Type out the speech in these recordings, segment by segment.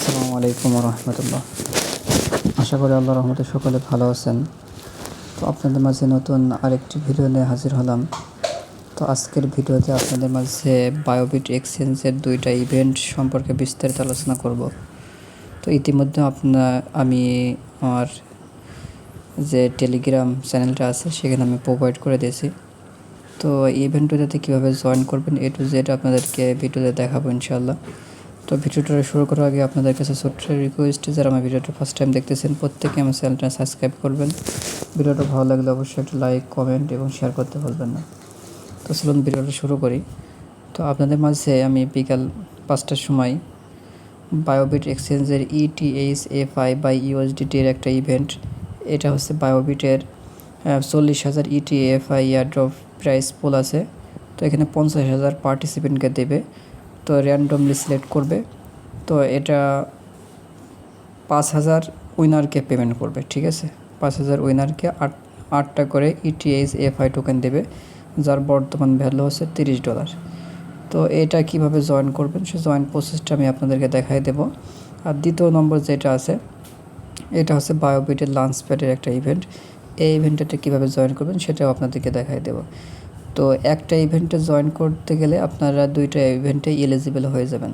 আসসালামু আলাইকুম রহমতুল্লাহ। আশা করি আল্লাহর রহমতে সকলে ভালো আছেন। তো আপনাদের মাঝে নতুন আরেকটি ভিডিও নিয়ে হাজির হলাম। তো আজকের ভিডিওতে আপনাদের মাঝে বায়োবিট এক্সচেঞ্জের দুইটা ইভেন্ট সম্পর্কে বিস্তারিত আলোচনা করব। তো ইতিমধ্যে আমি আমার যে টেলিগ্রাম চ্যানেলটা আছে সেখানে আমি প্রোভাইড করে দিয়েছি। তো ইভেন্টটাতে কীভাবে জয়েন করবেন A to Z আপনাদেরকে ভিডিওতে দেখাবো ইনশাআল্লাহ। তো ভিডিওটা শুরু করার আগে আপনাদের কাছে ছোট্ট রিকোয়েস্ট, যারা আমার ভিডিওটা ফার্স্ট টাইম দেখতেছেন প্রত্যেকে আমার চ্যানেলটা সাবস্ক্রাইব করবেন। ভিডিওটা ভালো লাগলে অবশ্যই একটা লাইক, কমেন্ট এবং শেয়ার করতে ভুলবেন না। তো চলুন ভিডিওটা শুরু করি। তো আপনাদের মাঝে আমি বিকাল 5টার সময় বায়োবিট এক্সচেঞ্জের ETHFI বা USDT-র একটা ইভেন্ট, এটা হচ্ছে বায়োবিটের 40,000 ETHFI এয়ারড্রপ প্রাইস পুল আছে। তো এখানে 50,000 পার্টিসিপেন্টকে দেবে, তো র্যান্ডমলি সিলেক্ট করবে। তো এটা 5,000 উইনারকে পেমেন্ট করবে, ঠিক আছে। 5,000 উইনারকে আটটা করে ETHFI টোকেন দেবে, যার বর্তমান ভ্যালু হচ্ছে $30। তো এটা কিভাবে জয়েন করবেন সে জয়েন প্রসেসটা আমি আপনাদেরকে দেখাই দেব। আর দ্বিতীয় নম্বর যেটা আছে, এটা হচ্ছে বায়োবিটের লাঞ্চ প্যাডের একটা ইভেন্ট। এই ইভেন্টটাতে কীভাবে জয়েন করবেন সেটাও আপনাদেরকে দেখাই দেব। তো একটা ইভেন্টে জয়েন করতে গেলে আপনারা দুইটা ইভেন্টে এলিজিবল হয়ে যাবেন।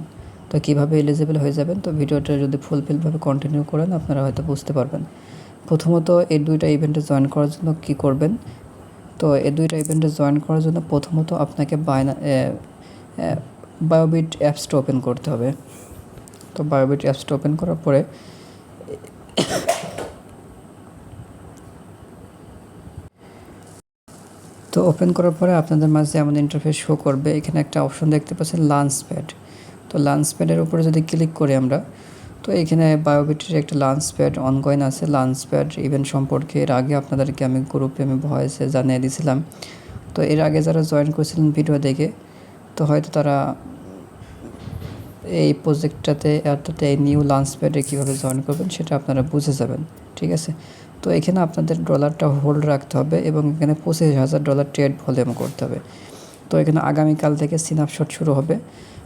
তো কীভাবে এলিজিবল হয়ে যাবেন, তো ভিডিওটা যদি ফুলফিলভাবে কন্টিনিউ করেন আপনারা হয়তো বুঝতে পারবেন। প্রথমত এই দুইটা ইভেন্টে জয়েন করার জন্য কি করবেন, তো এই দুইটা ইভেন্টে জয়েন করার জন্য প্রথমত আপনাকে বায়োবিট অ্যাপসটা ওপেন করতে হবে। তো বায়োবিট অ্যাপসটা ওপেন করার পরে ওপেন করার পরে আপনাদের মাঝে এমন ইন্টারফেস শো করবে। এখানে একটা অপশন দেখতে পাচ্ছেন লাঞ্চ প্যাড। তো লাঞ্চ প্যাডের উপরে যদি ক্লিক করি আমরা, তো এখানে বায়োবিটের একটা লাঞ্চ প্যাড অনগোয়িং আছে। লাঞ্চ প্যাড ইভেন্ট সম্পর্কে এর আগে আপনাদেরকে আমি গ্রুপে ভয়েসে জানিয়ে দিয়েছিলাম। তো এর আগে যারা জয়েন করেছিলেন ভিডিও দেখে, তো হয়তো তারা এই প্রজেক্টটাতে অর্থাৎ এই নিউ লাঞ্চ প্যাডে কীভাবে জয়েন করবেন সেটা আপনারা বুঝে যাবেন, ঠিক আছে। তো এখানে আপনাদের ডলারটা হোল্ড রাখতে হবে এবং এখানে $25,000 ট্রেড ভলিউম করতে হবে। তো এখানে আগামীকাল থেকে স্ন্যাপশট শুরু হবে।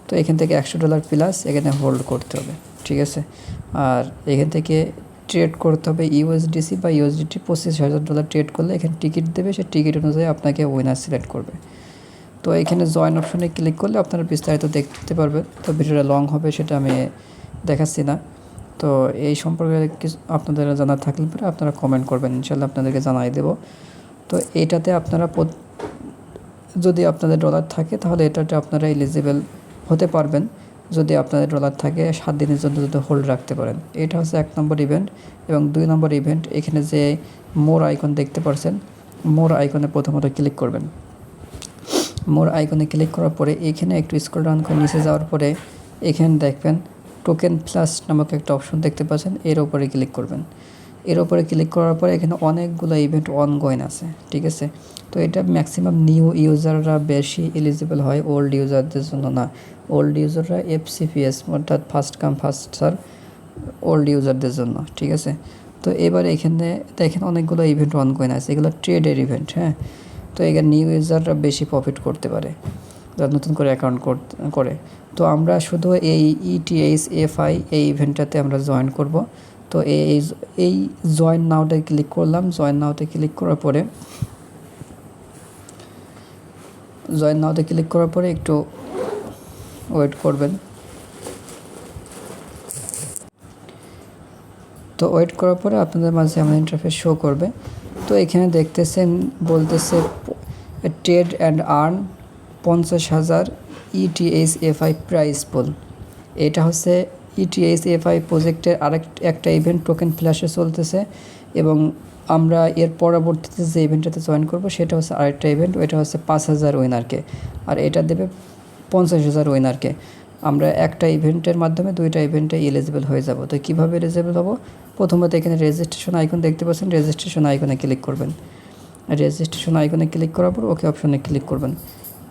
তো এখান থেকে $100 প্লাস এখানে হোল্ড করতে হবে, ঠিক আছে। আর এখান থেকে ট্রেড করতে হবে USDC বা USDT। $25,000 ট্রেড করলে এখানে টিকিট দেবে, সেই টিকিট অনুযায়ী আপনাকে উইনার সিলেক্ট করবে। তো এখানে জয়েন অপশনে ক্লিক করলে আপনারা বিস্তারিত দেখতে পারবেন। তো ভিডিওটা লং হবে সেটা আমি দেখাচ্ছি না। তো এই সম্পর্কে কিছু আপনাদের জানা থাকলে পরে আপনারা কমেন্ট করবেন, ইনশাল্লাহ আপনাদেরকে জানাই দেব। তো এইটাতে আপনারা যদি আপনাদের ডলার থাকে তাহলে এটাতে আপনারা এলিজিবল হতে পারবেন, যদি আপনাদের ডলার থাকে 7 দিনের জন্য যদি হোল্ড রাখতে পারেন। এটা হচ্ছে 1 নম্বর ইভেন্ট। এবং 2 নম্বর ইভেন্ট, এখানে যে মোর আইকন দেখতে পাচ্ছেন, মোর আইকনে প্রথমত ক্লিক করবেন। মোর আইকনে ক্লিক করার পরে এখানে একটু স্ক্রল ডাউন করে নিচে যাওয়ার পরে এখানে দেখবেন টোকেন প্লাস নামক একটা অপশন দেখতে পাচ্ছেন, এর উপরে ক্লিক করবেন। এর উপরে ক্লিক করার পরে এখানে অনেকগুলো ইভেন্ট অনগোয়িং আছে, ঠিক আছে। তো এটা ম্যাক্সিমাম নিউ ইউজাররা বেশি এলিজিবল হয়, ওল্ড ইউজারদের জন্য না। ওল্ড ইউজাররা FCPS অর্থাৎ first come first serve old ইউজারদের জন্য, ঠিক আছে। তো এবার এখানে দেখেন অনেকগুলো ইভেন্ট অনগোয়িং আছে, এগুলো ট্রেডের ইভেন্ট, হ্যাঁ। তো এখানে নিউ ইউজাররা বেশি প্রফিট করতে পারে যারা নতুন করে অ্যাকাউন্ট করে। তো আমরা শুধু এই ETHFI এই ইভেন্টটাতে আমরা জয়েন করব। তো এই জয়েন নাওতে ক্লিক করলাম। জয়েন নাওতে ক্লিক করার পরে একটু ওয়েট করবেন। তো ওয়েট করার পরে আপনাদের মাঝে এমন ইন্টারফেস শো করবে। তো এখানে দেখতেছেন বলতেছে trade and earn 50,000 ETHFI price pool. এটা হচ্ছে ETHFI প্রজেক্টের একটা ইভেন্ট টোকেন ফ্ল্যাশে চলতেছে, এবং আমরা এর পরবর্তীতে যে ইভেন্টটাতে জয়েন করব সেটা হচ্ছে আরেকটা ইভেন্ট, ওইটা হচ্ছে 5,000 উইনারকে, আর এটা দেবে 50,000 উইনারকে। আমরা একটা ইভেন্টের মাধ্যমে দুইটা ইভেন্টে এলিজিবল হয়ে যাব। তো কীভাবে এলিজিবল হব, প্রথমত এখানে রেজিস্ট্রেশন আইকন দেখতে পাচ্ছেন, রেজিস্ট্রেশন আইকনে ক্লিক করবেন। রেজিস্ট্রেশন আইকনে ক্লিক করার পর ওকে অপশনে ক্লিক করবেন।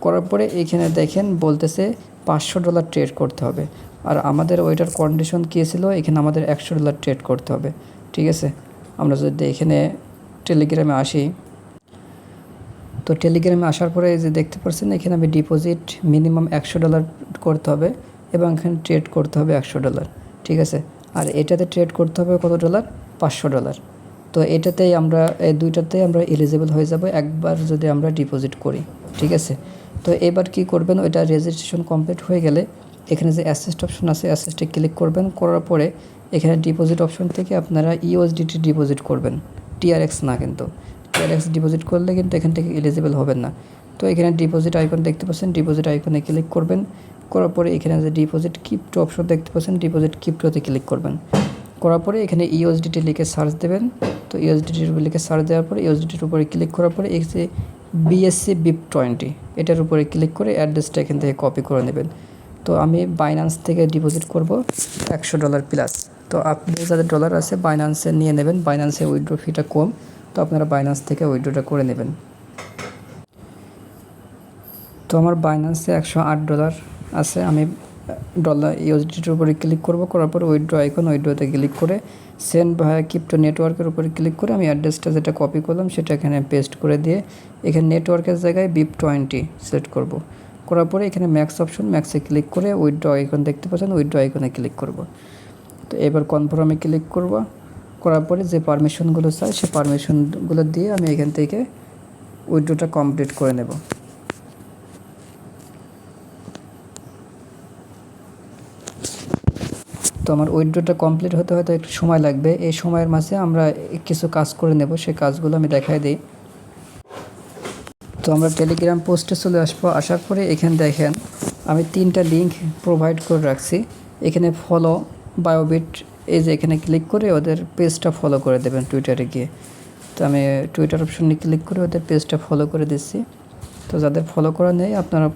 করার পরে এখানে দেখেন বলতেছে $500 ট্রেড করতে হবে, আর আমাদের ওইটার কন্ডিশন কী ছিল, এখানে আমাদের $100 ট্রেড করতে হবে, ঠিক আছে। আমরা যদি এখানে টেলিগ্রামে আসি, তো টেলিগ্রামে আসার পরে যে দেখতে পাচ্ছেন এখানে আমি ডিপোজিট মিনিমাম $100 করতে হবে এবং এখানে ট্রেড করতে হবে $100, ঠিক আছে। আর এটাতে ট্রেড করতে হবে কত ডলার, $500। তো এটাতেই আমরা এই দুইটাতেই আমরা এলিজিবল হয়ে যাব একবার যদি আমরা ডিপোজিট করি, ঠিক আছে। তো এবার কি করবেন, ওইটা রেজিস্ট্রেশন কমপ্লিট হয়ে গেলে এখানে যে অ্যাসেস্ট অপশন আছে অ্যাসেস্টে ক্লিক করবেন, করার পরে এখানে ডিপোজিট অপশন থেকে আপনারা ইউএসডিটি ডিপোজিট করবেন, টিআরএক্স না। কিন্তু টিআরএক্স ডিপোজিট করলে কিন্তু এখান থেকে এলিজিবল হবেন না। তো এখানে ডিপোজিট আইকন দেখতে পাচ্ছেন, ডিপোজিট আইকনে ক্লিক করবেন, করার পরে এখানে যে ডিপোজিট ক্রিপ্টো অপশন দেখতে পাচ্ছেন, ডিপোজিট ক্রিপ্টোতে ক্লিক করবেন, করার পরে এখানে ইউএসডিটি লিখে সার্চ দেবেন। তো ইউএসডিটির উপরে লিখে সার্চ দেওয়ার পরে ইউএসডিটির উপরে ক্লিক করার পরে এই যে বিএসসি BIP20 এটার উপরে ক্লিক করে অ্যাড্রেসটা এখান থেকে কপি করে নেবেন। তো আমি বাইন্যান্স থেকে ডিপোজিট করব $100 প্লাস। তো আপনি যাদের ডলার আছে বাইন্যান্সে নিয়ে নেবেন, বাইন্যান্সে উইথড্র ফিটা কম, তো আপনারা বাইন্যান্স থেকে উইথড্রটা করে নেবেন। তো আমার বাইন্যান্সে $108 আছে, আমি ডলার ইউএসডিটির উপরে ক্লিক করব, করার পরে উইথড্র আইকন, উইথড্রতে ক্লিক করে সেন্ড ভায়া ক্রিপ্টো নেটওয়ার্কের উপরে ক্লিক করে আমি অ্যাড্রেসটা যেটা কপি করলাম সেটা এখানে পেস্ট করে দিয়ে এখানে নেটওয়ার্কের জায়গায় BIP20 সিলেক্ট করব, করার পরে এখানে ম্যাক্স অপশন, ম্যাক্সে ক্লিক করে উইথড্র আইকন দেখতে পাচ্ছেন, উইথড্র আইকনে ক্লিক করব। তো এবার কনফার্মে ক্লিক করব, করার পরে যে পারমিশনগুলো চাই সেই পারমিশনগুলো দিয়ে আমি এখান থেকে উইথড্রটা কমপ্লিট করে নেব। তো আমার উইথড্রটা কমপ্লিট হতে হয়তো একটু সময় লাগবে, এই সময়ের মাঝে আমরা কিছু কাজ করে নেব, সেই কাজগুলো আমি দেখাই দিই। তো আমরা টেলিগ্রাম পোস্টে চলে আসবো, আসার পরে এখানে দেখেন আমি 3টা লিঙ্ক প্রোভাইড করে রাখছি। এখানে ফলো বায়োবিট, এই যে এখানে ক্লিক করে ওদের পেজটা ফলো করে দেবেন টুইটারে গিয়ে। তো আমি টুইটার অপশনে ক্লিক করে ওদের পেজটা ফলো করে দিচ্ছি। তো যাদের ফলো করা নেই আপনারা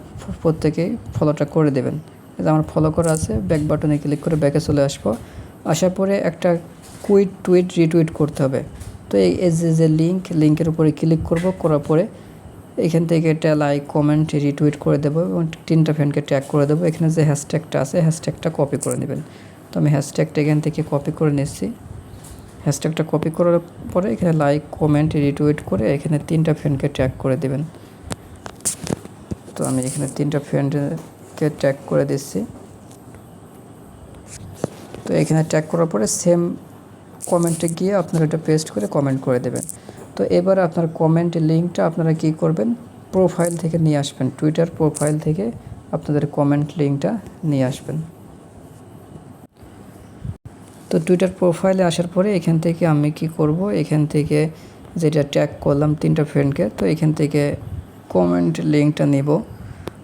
প্রত্যেকেই ফলোটা করে দেবেন। আমার ফলো করা আছে, ব্যাক বাটনে ক্লিক করে ব্যাকে চলে আসবো। আসার পরে একটা টুইট রিটুইট করতে হবে। তো এই যে লিঙ্কের উপরে ক্লিক করব, করার পরে এখান থেকে এটা লাইক কমেন্ট রিটুইট করে দেবো এবং 3টা ফ্রেন্ডকে ট্যাগ করে দেবো। এখানে যে হ্যাশট্যাগটা আছে হ্যাশট্যাগটা কপি করে নেবেন। তো আমি হ্যাশট্যাগটা এখান থেকে কপি করে নিচ্ছি। হ্যাশট্যাগটা কপি করার পরে এখানে লাইক কমেন্ট রিটুইট করে এখানে 3টা ফ্রেন্ডকে ট্যাগ করে দেবেন। তো আমি এখানে 3টা ফ্রেন্ডকে ট্যাগ করে দিচ্ছি। তো এখানে ট্যাগ করার পরে সেম কমেন্টে গিয়ে আপনারা এটা পেস্ট করে কমেন্ট করে দেবেন। তো এবার আপনার কমেন্ট লিঙ্কটা আপনারা কি করবেন, প্রোফাইল থেকে নিয়ে আসবেন, টুইটার প্রোফাইল থেকে আপনাদের কমেন্ট লিঙ্কটা নিয়ে আসবেন। তো টুইটার প্রোফাইলে আসার পরে এখান থেকে আমি কি করব, এখান থেকে যেটা ট্যাগ করলাম 3টা ফ্রেন্ডকে, তো এখান থেকে কমেন্ট লিঙ্কটা নেব।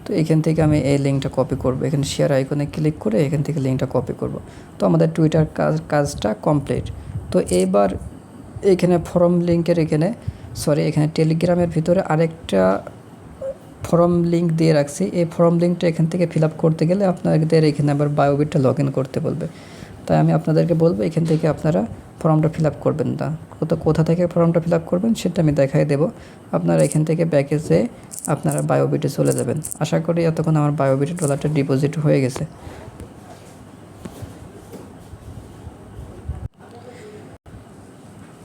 তো এখান থেকে আমি এই লিঙ্কটা কপি করব, এখানে শেয়ার আইকনে ক্লিক করে এখান থেকে লিঙ্কটা কপি করব। তো আমাদের টুইটার কাজটা কমপ্লিট। তো এবার এখানে ফর্ম লিঙ্কের এখানে টেলিগ্রামের ভিতরে আরেকটা ফর্ম লিঙ্ক দিয়ে রাখছি। এই ফর্ম লিঙ্কটা এখান থেকে ফিল আপ করতে গেলে আপনাদের এখানে আবার বায়োবিটটা লগ ইন করতে বলবে। তাই আমি আপনাদেরকে বলবো এখান থেকে আপনারা ফর্মটা ফিল আপ করবেন না। কোথা থেকে ফর্মটা ফিল আপ করবেন সেটা আমি দেখাই দেবো। আপনারা এখান থেকে ব্যাকে যেয়ে আপনারা বায়োবিটে চলে যাবেন। আশা করি এতক্ষণ আমার বায়োবিটে ডলারটা ডিপোজিট হয়ে গেছে।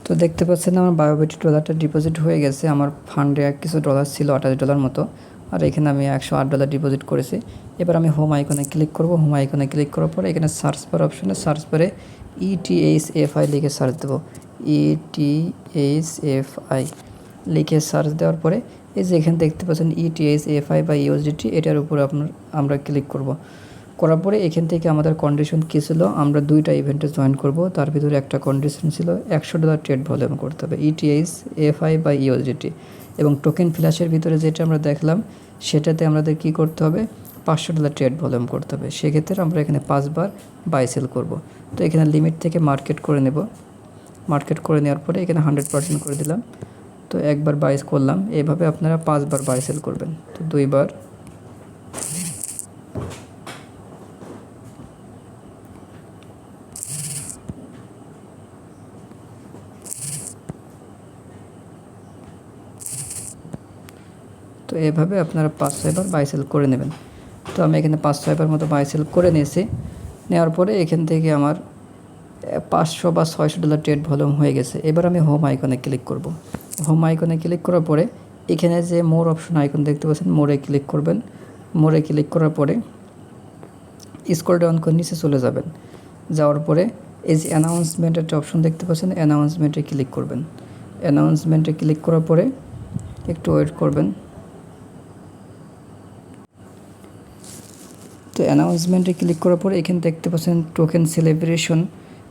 তো দেখতে পাচ্ছেন আমার বায়োবিট ডলারটা ডিপোজিট হয়ে গেছে। আমার ফান্ডে কিছু ডলার ছিল $28 মতো, আর এখানে আমি $108 ডিপোজিট করেছি। এবার আমি হোম আইকনে ক্লিক করব। হোম আইকনে ক্লিক করার পরে এখানে সার্চ বার অপশনে সার্চ বারে ETHFI লিখে সার্চ দেবো। ETHFI লিখে সার্চ দেওয়ার পরে এই যে এখানে দেখতে পাচ্ছেন ETHFI বা USDT, এটার উপরে আমরা ক্লিক করব। করার পরে এখান থেকে আমাদের কন্ডিশন কী ছিল, আমরা 2টা ইভেন্টে জয়েন করব। তার ভিতরে একটা কন্ডিশন ছিল $100 ট্রেড ভলিউম করতে হবে ETHFI বা USDT, এবং টোকেন ফ্ল্যাশের ভিতরে যেটা আমরা দেখলাম সেটাতে আমাদের কী করতে হবে, $500 ট্রেড ভলিউম করতে হবে। সেক্ষেত্রে আমরা এখানে 5 বার বাই সেল করব। তো এখানে লিমিট থেকে মার্কেট করে নেব। মার্কেট করে নেওয়ার পরে এখানে 100% করে দিলাম। তো একবার বাই করলাম, এইভাবে আপনারা 5 বার বাই সেল করবেন। তো 2 বার, তো এভাবে আপনারা 5-6 বার বাই সেল করে নেবেন। তো আমি এখানে 5-6 বার মতো বাই সেল করে নিয়েছি। নেওয়ার পরে এখান থেকে আমার $500 বা $600 ট্রেড ভলিউম হয়ে গেছে। এবার আমি হোম আইকনে ক্লিক করব। হোম আইকনে ক্লিক করার পরে এখানে যে মোর অপশন আইকন দেখতে পাচ্ছেন, মোরে ক্লিক করবেন। মোরে ক্লিক করার পরে স্ক্রল ডাউন করে নিচে চলে যাবেন। যাওয়ার পরে এই যে অ্যানাউন্সমেন্ট একটা অপশন দেখতে পাচ্ছেন, অ্যানাউন্সমেন্টে ক্লিক করবেন। অ্যানাউন্সমেন্টে ক্লিক করার পরে একটু ওয়েট করবেন। তো অ্যানাউন্সমেন্টে ক্লিক করার পরে এখানে দেখতে পাচ্ছেন টোকেন সেলিব্রেশন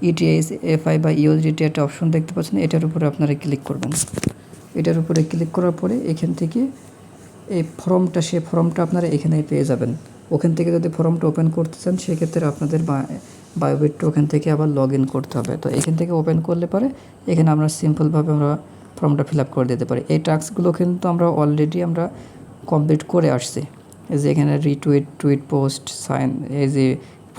ইটিএস এফআই বা ইউএসডিটি একটা অপশন দেখতে পাচ্ছেন, এটার উপরে আপনারা ক্লিক করবেন। এটার উপরে ক্লিক করার পরে এখান থেকে এই ফর্মটা আপনারা এখানে পেয়ে যাবেন। ওখান থেকে যদি ফর্মটা ওপেন করতে চান সেক্ষেত্রে আপনাদের বায়োবিট টোকেন থেকে আবার লগ ইন করতে হবে। তো এখান থেকে ওপেন করলে পরে এখানে আমরা সিম্পলভাবে আমরা ফর্মটা ফিল আপ করে দিতে পারি। এই টাস্কগুলো কিন্তু আমরা অলরেডি কমপ্লিট করে আসছি। এই যে এখানে রিটুইট, টুইট, পোস্ট, সাইন, এই যে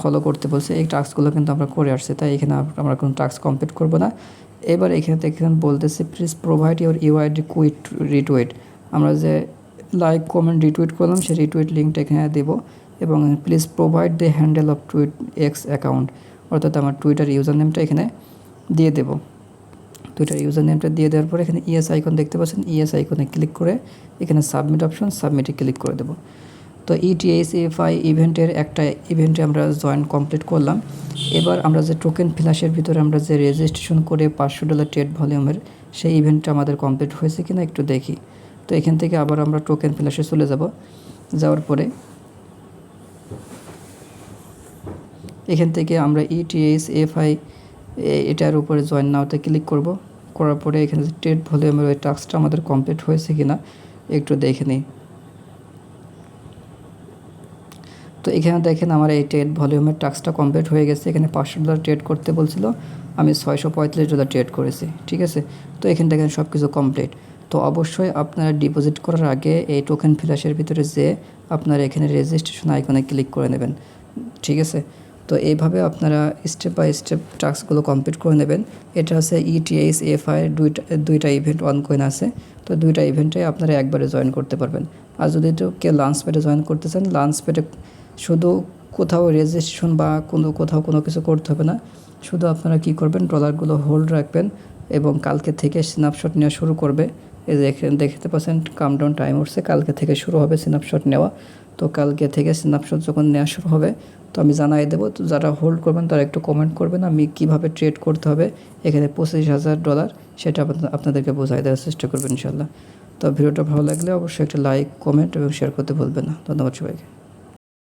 ফলো করতে বলছে, এই টাস্কগুলো কিন্তু আমরা করে আসছি, তাই এখানে আমরা কোনো টাস্ক কমপ্লিট করবো না। এবার এখানে বলতেছে please provide your UID quote retweet. আমরা যে লাইক কমেন্ট রিটুইট করলাম সেই রিটুইট লিঙ্কটা এখানে দেবো এবং please provide the handle of tweet x account, অর্থাৎ আমার টুইটার ইউজার নেমটা এখানে দিয়ে দেবো। টুইটার ইউজার নেমটা দিয়ে দেওয়ার পরে এখানে ইএস আইকন দেখতে পাচ্ছেন, ইএস আইকনে ক্লিক করে এখানে সাবমিট অপশন, সাবমিটে ক্লিক করে দেবো। তো ইটিএস এফআই ইভেন্টের একটা ইভেন্টে আমরা জয়েন কমপ্লিট করলাম। এবার আমরা যে টোকেন ফ্ল্যাশের ভিতরে আমরা যে রেজিস্ট্রেশন করে $500 ট্রেড ভলিউমের সেই ইভেন্টটা আমাদের কমপ্লিট হয়েছে কিনা একটু দেখি। তো এখান থেকে আবার আমরা টোকেন ফ্ল্যাশে চলে যাব। যাওয়ার পরে এখান থেকে আমরা ইটিএস এফআই এটার উপরে জয়েন নাওতে ক্লিক করব। করার পরে এখানে যে ট্রেড ভলিউমের ওই টাস্কটা আমাদের কমপ্লিট হয়েছে কিনা একটু দেখে নিই। তো এখানে দেখেন আমার এই ট্রেড ভলিউমের টাস্কটা কমপ্লিট হয়ে গেছে। এখানে $500 ট্রেড করতে বলছিল, আমি $645 ট্রেড করেছি, ঠিক আছে। তো এখানে দেখেন সব কিছু কমপ্লিট। তো অবশ্যই আপনারা ডিপোজিট করার আগে এই টোকেন ফ্ল্যাশের ভিতরে যে আপনারা এখানে রেজিস্ট্রেশন আইকনে ক্লিক করে নেবেন, ঠিক আছে। তো এইভাবে আপনারা স্টেপ বাই স্টেপ টাস্কগুলো কমপ্লিট করে নেবেন। এটা হচ্ছে ইটিএস এফআই দুইটা ইভেন্ট অনকোইন আছে। তো দুইটা ইভেন্টে আপনারা একবারে জয়েন করতে পারবেন। আর যদি কেউ লাঞ্চ প্যাডে জয়েন করতে চান, লাঞ্চ প্যাডে শুধু কোথাও রেজিস্ট্রেশন বা কোথাও কোনো কিছু করতে হবে না। শুধু আপনারা কি করবেন, ডলারগুলো হোল্ড রাখবেন এবং কালকে থেকে স্ন্যাপশট নেওয়া শুরু করবে। এই যে এখানে দেখতে পাচ্ছেন কাউন্টডাউন টাইম উঠছে, কালকে থেকে শুরু হবে স্ন্যাপশট নেওয়া। তো কালকে থেকে স্ন্যাপশট যখন নেওয়া শুরু হবে তো আমি জানাই দেবো। তো যারা হোল্ড করবেন তারা একটু কমেন্ট করবেন আমি কীভাবে ট্রেড করতে হবে এখানে $25,000 সেটা আপনাদেরকে বোঝাই দেওয়ার চেষ্টা করবেন ইনশাল্লাহ। তো ভিডিওটা ভালো লাগলে অবশ্যই একটা লাইক, কমেন্ট এবং শেয়ার করতে ভুলবেন না। ধন্যবাদ সবাইকে।